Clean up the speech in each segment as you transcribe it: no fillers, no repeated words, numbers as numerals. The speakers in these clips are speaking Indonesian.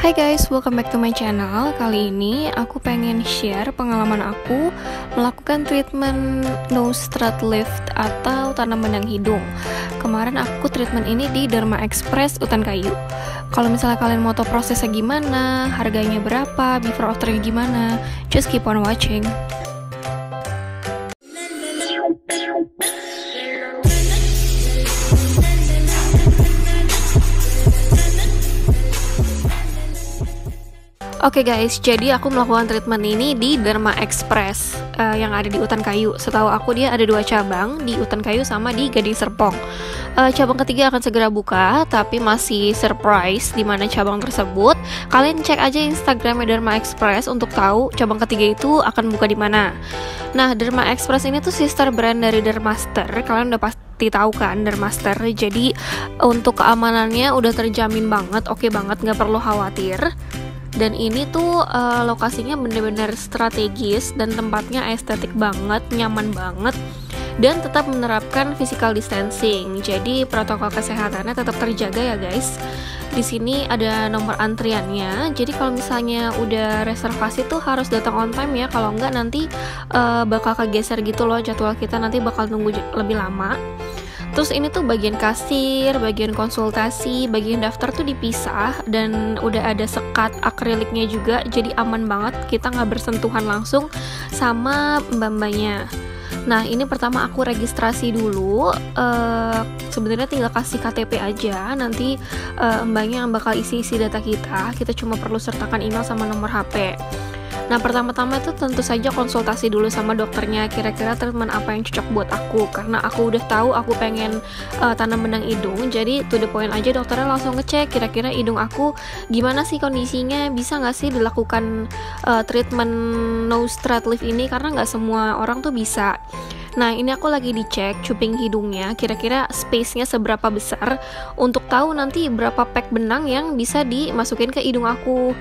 Hai guys, welcome back to my channel. Kali ini aku pengen share pengalaman aku melakukan treatment nose strut lift atau tanam benang hidung. Kemarin aku treatment ini di Derma Express Utan Kayu. Kalau misalnya kalian mau tahu prosesnya gimana, harganya berapa, before afternya gimana, just keep on watching. Oke guys, jadi aku melakukan treatment ini di Derma Express yang ada di Utan Kayu. Setahu aku dia ada 2 cabang, di Utan Kayu sama di Gading Serpong. Cabang ketiga akan segera buka, tapi masih surprise di mana cabang tersebut. Kalian cek aja Instagramnya Derma Express untuk tahu cabang ketiga itu akan buka di mana. Nah, Derma Express ini tuh sister brand dari Dermaster. Kalian udah pasti tahu kan Dermaster. Jadi untuk keamanannya udah terjamin banget, oke banget, nggak perlu khawatir. Dan ini tuh lokasinya bener-bener strategis dan tempatnya estetik banget, nyaman banget, dan tetap menerapkan physical distancing. Jadi protokol kesehatannya tetap terjaga ya guys. Di sini ada nomor antriannya. Jadi kalau misalnya udah reservasi tuh harus datang on time ya. Kalau enggak nanti bakal kegeser gitu loh jadwal kita, nanti bakal nunggu lebih lama. Terus ini tuh bagian kasir, bagian konsultasi, bagian daftar tuh dipisah, dan udah ada sekat akriliknya juga, jadi aman banget, kita nggak bersentuhan langsung sama mbak-mbaknya. Nah, ini pertama aku registrasi dulu, sebenarnya tinggal kasih KTP aja, nanti mbaknya yang bakal isi-isi data kita cuma perlu sertakan email sama nomor HP. Nah, pertama-tama itu tentu saja konsultasi dulu sama dokternya, kira-kira treatment apa yang cocok buat aku, karena aku udah tahu aku pengen tanam benang hidung. Jadi to the point aja, dokternya langsung ngecek kira-kira hidung aku gimana sih kondisinya, bisa nggak sih dilakukan treatment nose strut lift ini, karena nggak semua orang tuh bisa. Nah, ini aku lagi dicek cuping hidungnya, kira-kira space-nya seberapa besar untuk tahu nanti berapa pack benang yang bisa dimasukin ke hidung aku.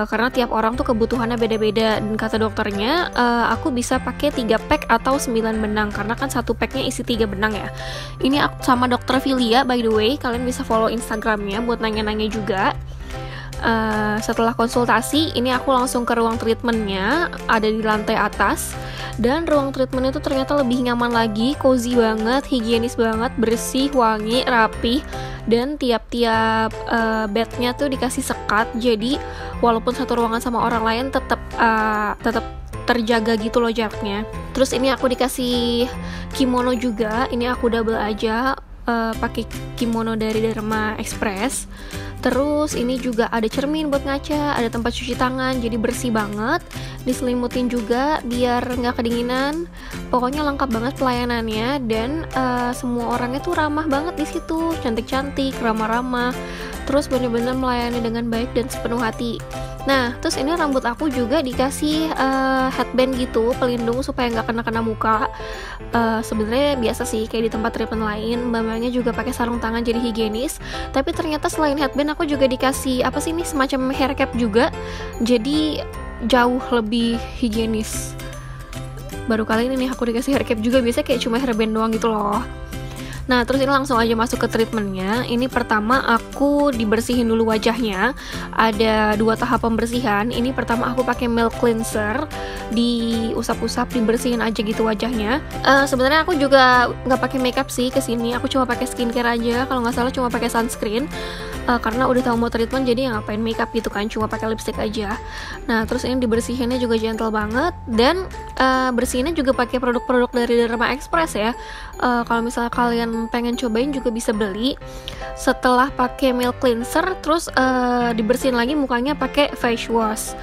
Karena tiap orang tuh kebutuhannya beda-beda, dan kata dokternya aku bisa pakai 3 pack atau 9 benang, karena kan satu packnya isi 3 benang ya. Ini aku sama dokter Filia, by the way, kalian bisa follow Instagramnya buat nanya-nanya juga. Setelah konsultasi, ini aku langsung ke ruang treatmentnya, ada di lantai atas. Dan ruang treatment itu ternyata lebih nyaman lagi, cozy banget, higienis banget, bersih, wangi, rapi, dan tiap-tiap bednya tuh dikasih sekat. Jadi walaupun satu ruangan sama orang lain tetap terjaga gitu loh jaraknya. Terus ini aku dikasih kimono juga, ini aku double aja pakai kimono dari Derma Express. Terus ini juga ada cermin buat ngaca, ada tempat cuci tangan, jadi bersih banget. Diselimutin juga biar nggak kedinginan. Pokoknya lengkap banget pelayanannya, dan semua orangnya tuh ramah banget di situ, cantik-cantik, ramah-ramah. Terus bener-bener melayani dengan baik dan sepenuh hati. Nah, terus ini rambut aku juga dikasih headband gitu, pelindung supaya nggak kena muka. Sebenarnya biasa sih kayak di tempat treatment lain, mbak-mbaknya juga pakai sarung tangan jadi higienis. Tapi ternyata selain headband aku juga dikasih apa sih ini, semacam hair cap juga, jadi jauh lebih higienis. Baru kali ini nih aku dikasih hair cap juga, biasanya kayak cuma hairband doang gitu loh. Nah, terus ini langsung aja masuk ke treatmentnya. Ini pertama aku dibersihin dulu wajahnya. Ada 2 tahap pembersihan. Ini pertama aku pakai milk cleanser, diusap-usap, dibersihin aja gitu wajahnya. Sebenarnya aku juga nggak pakai makeup sih kesini. Aku cuma pakai skincare aja. Kalau nggak salah cuma pakai sunscreen. Karena udah tahu mau treatment, jadi ya ngapain makeup gitu kan, cuma pakai lipstick aja. Nah, terus ini dibersihinnya juga gentle banget, dan bersihinnya juga pakai produk-produk dari Derma Express ya. Kalau misalnya kalian pengen cobain juga bisa beli. Setelah pakai milk cleanser, terus dibersihin lagi mukanya pakai face wash.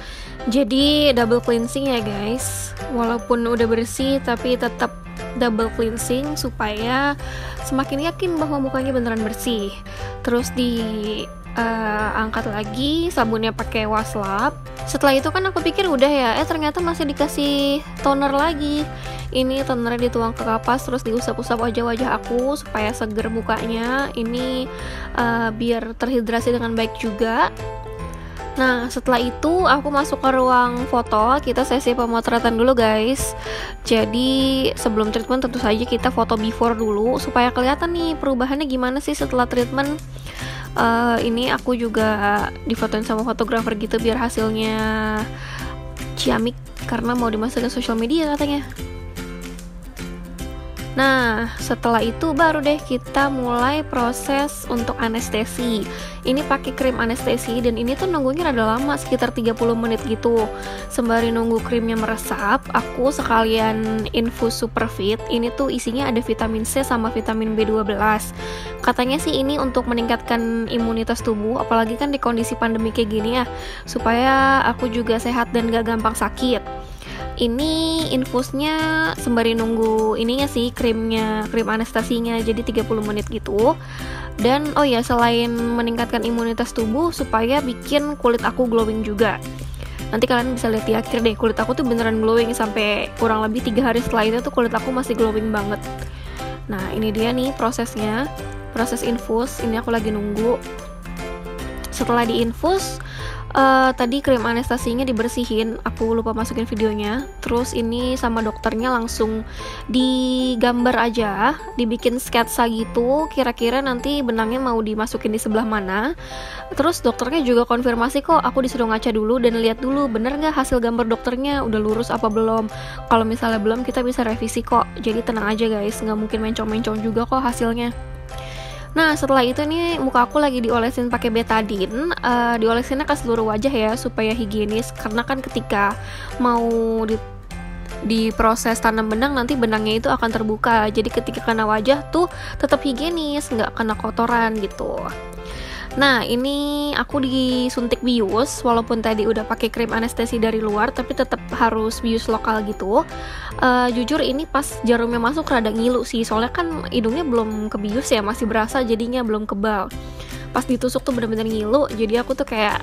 Jadi double cleansing ya guys. Walaupun udah bersih tapi tetap double cleansing supaya semakin yakin bahwa mukanya beneran bersih. Terus angkat lagi sabunnya pakai Waslab. Setelah itu kan aku pikir udah ya, ternyata masih dikasih toner lagi. Ini tonernya dituang ke kapas, terus diusap-usap wajah aku supaya seger mukanya. Ini biar terhidrasi dengan baik juga. Nah, setelah itu aku masuk ke ruang foto. Kita sesi pemotretan dulu guys. Jadi sebelum treatment tentu saja kita foto before dulu supaya kelihatan nih perubahannya gimana sih setelah treatment. Ini aku juga difotoin sama fotografer gitu biar hasilnya ciamik karena mau dimasukin sosial media katanya. Nah, setelah itu baru deh kita mulai proses untuk anestesi. Ini pakai krim anestesi dan ini tuh nunggunya rada lama, sekitar 30 menit gitu. Sembari nunggu krimnya meresap, aku sekalian infus Superfit. Ini tuh isinya ada vitamin C sama vitamin B12. Katanya sih ini untuk meningkatkan imunitas tubuh, apalagi kan di kondisi pandemi kayak gini ya, supaya aku juga sehat dan gak gampang sakit. Ini infusnya sembari nunggu ininya sih, krim anestesinya, jadi 30 menit gitu. Dan oh ya, selain meningkatkan imunitas tubuh, supaya bikin kulit aku glowing juga. Nanti kalian bisa lihat di akhir deh, kulit aku tuh beneran glowing sampai kurang lebih 3 hari setelah itu tuh kulit aku masih glowing banget. Nah, ini dia nih prosesnya, proses infus. Ini aku lagi nunggu. Setelah diinfus, tadi krim anestesinya dibersihin, aku lupa masukin videonya. Terus ini sama dokternya langsung digambar aja, dibikin sketsa gitu, kira-kira nanti benangnya mau dimasukin di sebelah mana. Terus dokternya juga konfirmasi kok, aku disuruh ngaca dulu dan lihat dulu bener nggak hasil gambar dokternya udah lurus apa belum. Kalau misalnya belum, kita bisa revisi kok, jadi tenang aja guys, nggak mungkin mencong-mencong juga kok hasilnya. Nah, setelah itu nih muka aku lagi diolesin pakai betadine. Diolesinnya ke seluruh wajah ya supaya higienis, karena kan ketika mau di proses tanam benang nanti benangnya itu akan terbuka. Jadi ketika kena wajah tuh tetap higienis, nggak kena kotoran gitu. Nah, ini aku disuntik bius, walaupun tadi udah pakai krim anestesi dari luar, tapi tetap harus bius lokal gitu. Jujur ini pas jarumnya masuk rada ngilu sih, soalnya kan hidungnya belum kebius ya, masih berasa jadinya belum kebal. Pas ditusuk tuh bener-bener ngilu, jadi aku tuh kayak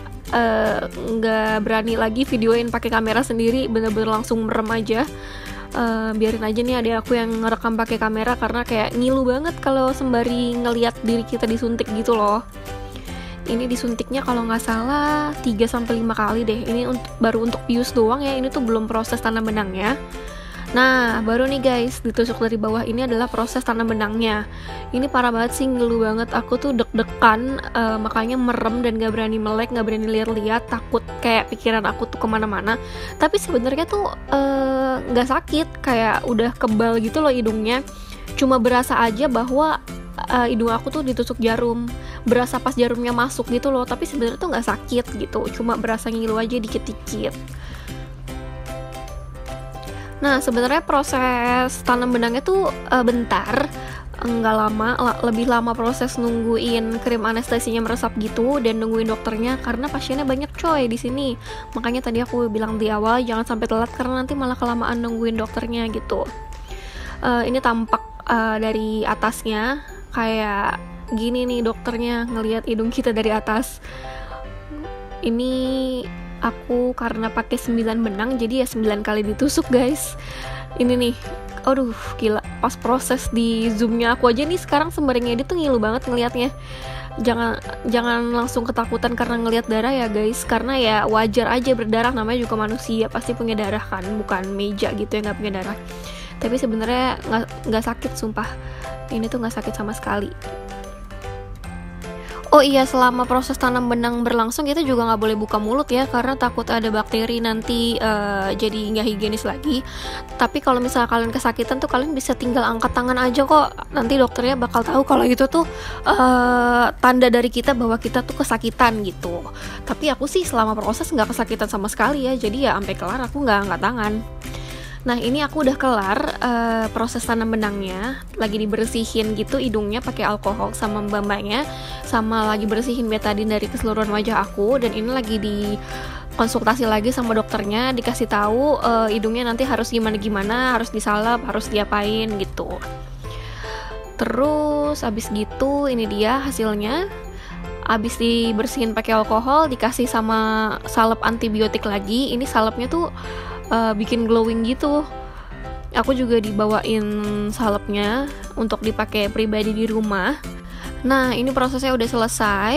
nggak berani lagi videoin pakai kamera sendiri, bener-bener langsung merem aja. Biarin aja nih ada aku yang ngerekam pakai kamera, karena kayak ngilu banget kalau sembari ngelihat diri kita disuntik gitu loh. Ini disuntiknya kalau nggak salah 3-5 kali deh. Ini baru untuk bius doang ya, ini tuh belum proses tanam benangnya. Nah, baru nih guys, ditusuk dari bawah ini adalah proses tanam benangnya. Ini parah banget sih, ngeluh banget. Aku tuh deg-degan, makanya merem dan gak berani melek, gak berani lihat-lihat, takut kayak pikiran aku tuh kemana-mana. Tapi sebenarnya tuh nggak sakit, kayak udah kebal gitu loh hidungnya. Cuma berasa aja bahwa hidung aku tuh ditusuk jarum, berasa pas jarumnya masuk gitu loh, tapi sebenarnya tuh nggak sakit gitu, cuma berasa ngilu aja dikit-dikit. Nah, sebenarnya proses tanam benangnya tuh bentar, nggak lama, lebih lama proses nungguin krim anestesinya meresap gitu dan nungguin dokternya, karena pasiennya banyak coy di sini. Makanya tadi aku bilang di awal jangan sampai telat karena nanti malah kelamaan nungguin dokternya gitu. Ini tampak dari atasnya kayak gini nih dokternya ngelihat hidung kita dari atas. Ini aku karena pakai 9 benang jadi ya 9 kali ditusuk guys. Ini nih, aduh gila, pas proses di zoomnya aku aja nih sekarang sembari ngedit tuh ngilu banget ngelihatnya. Jangan langsung ketakutan karena ngelihat darah ya guys, karena ya wajar aja berdarah, namanya juga manusia pasti punya darah kan, bukan meja gitu yang nggak punya darah. Tapi sebenarnya nggak sakit sumpah, ini tuh nggak sakit sama sekali. Oh iya, selama proses tanam benang berlangsung kita juga nggak boleh buka mulut ya, karena takut ada bakteri nanti jadi nggak higienis lagi. Tapi kalau misalnya kalian kesakitan tuh kalian bisa tinggal angkat tangan aja kok, nanti dokternya bakal tahu kalau itu tuh tanda dari kita bahwa kita tuh kesakitan gitu. Tapi aku sih selama proses nggak kesakitan sama sekali ya, jadi ya sampai kelar aku nggak angkat tangan. Nah, ini aku udah kelar proses tanam benangnya, lagi dibersihin gitu hidungnya pakai alkohol sama mbak-mbaknya, sama lagi bersihin betadine dari keseluruhan wajah aku, dan ini lagi di konsultasi lagi sama dokternya, dikasih tahu hidungnya nanti harus gimana-gimana, harus disalep, harus diapain gitu. Terus abis gitu ini dia hasilnya. Abis dibersihin pakai alkohol, dikasih sama salep antibiotik lagi. Ini salepnya tuh bikin glowing gitu. Aku juga dibawain salepnya untuk dipakai pribadi di rumah. Nah, ini prosesnya udah selesai.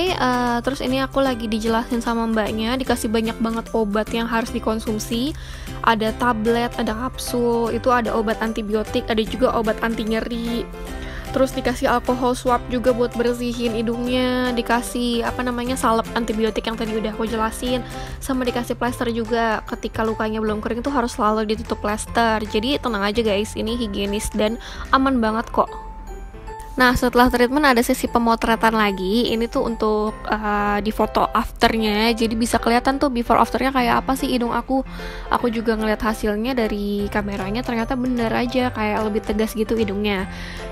Terus ini aku lagi dijelasin sama mbaknya, dikasih banyak banget obat yang harus dikonsumsi. Ada tablet, ada kapsul, itu ada obat antibiotik, ada juga obat anti nyeri. Terus dikasih alkohol swab juga buat bersihin hidungnya, dikasih salep antibiotik yang tadi udah aku jelasin, sama dikasih plester juga. Ketika lukanya belum kering tuh harus selalu ditutup plester. Jadi tenang aja guys, ini higienis dan aman banget kok. Nah, setelah treatment ada sesi pemotretan lagi. Ini tuh untuk di foto afternya, jadi bisa kelihatan tuh before afternya kayak apa sih hidung aku. Aku juga ngeliat hasilnya dari kameranya, ternyata bener aja kayak lebih tegas gitu hidungnya.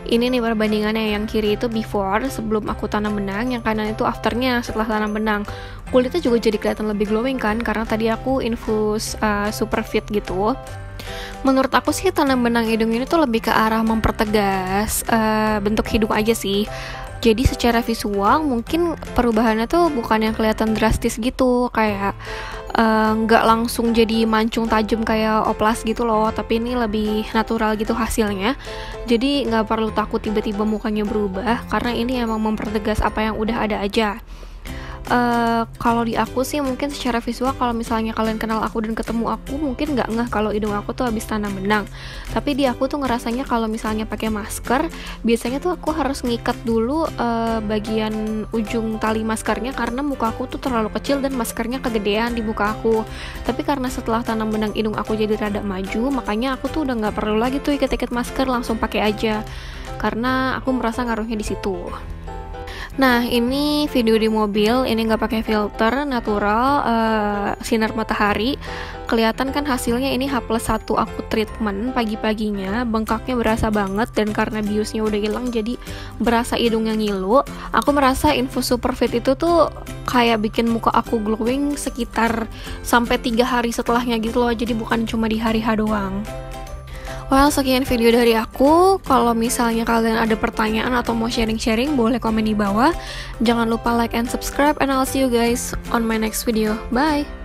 Ini nih perbandingannya, yang kiri itu before sebelum aku tanam benang, yang kanan itu afternya setelah tanam benang. Kulitnya juga jadi kelihatan lebih glowing kan, karena tadi aku infus super fit gitu. Menurut aku sih tanam benang hidung ini tuh lebih ke arah mempertegas bentuk hidung aja sih. Jadi secara visual mungkin perubahannya tuh bukan yang kelihatan drastis gitu, kayak nggak langsung jadi mancung tajam kayak oplas gitu loh, tapi ini lebih natural gitu hasilnya. Jadi nggak perlu takut tiba-tiba mukanya berubah, karena ini emang mempertegas apa yang udah ada aja. Kalau di aku sih mungkin secara visual, kalau misalnya kalian kenal aku dan ketemu aku mungkin nggak ngeh kalau hidung aku tuh habis tanam benang. Tapi di aku tuh ngerasanya kalau misalnya pakai masker, biasanya tuh aku harus ngikat dulu bagian ujung tali maskernya, karena muka aku tuh terlalu kecil dan maskernya kegedean di muka aku. Tapi karena setelah tanam benang hidung aku jadi rada maju, makanya aku tuh udah nggak perlu lagi tuh ikat-ikat masker, langsung pakai aja. Karena aku merasa ngaruhnya di situ. Nah, ini video di mobil, ini nggak pakai filter, natural, sinar matahari. Kelihatan kan hasilnya, ini H+1 aku treatment pagi-paginya, bengkaknya berasa banget, dan karena biusnya udah hilang jadi berasa hidungnya ngilu. Aku merasa infus superfit itu tuh kayak bikin muka aku glowing sekitar sampai 3 hari setelahnya gitu loh, jadi bukan cuma di hari H doang. Well, sekian video dari aku. Kalau misalnya kalian ada pertanyaan atau mau sharing-sharing, boleh komen di bawah. Jangan lupa like and subscribe, and I'll see you guys on my next video. Bye!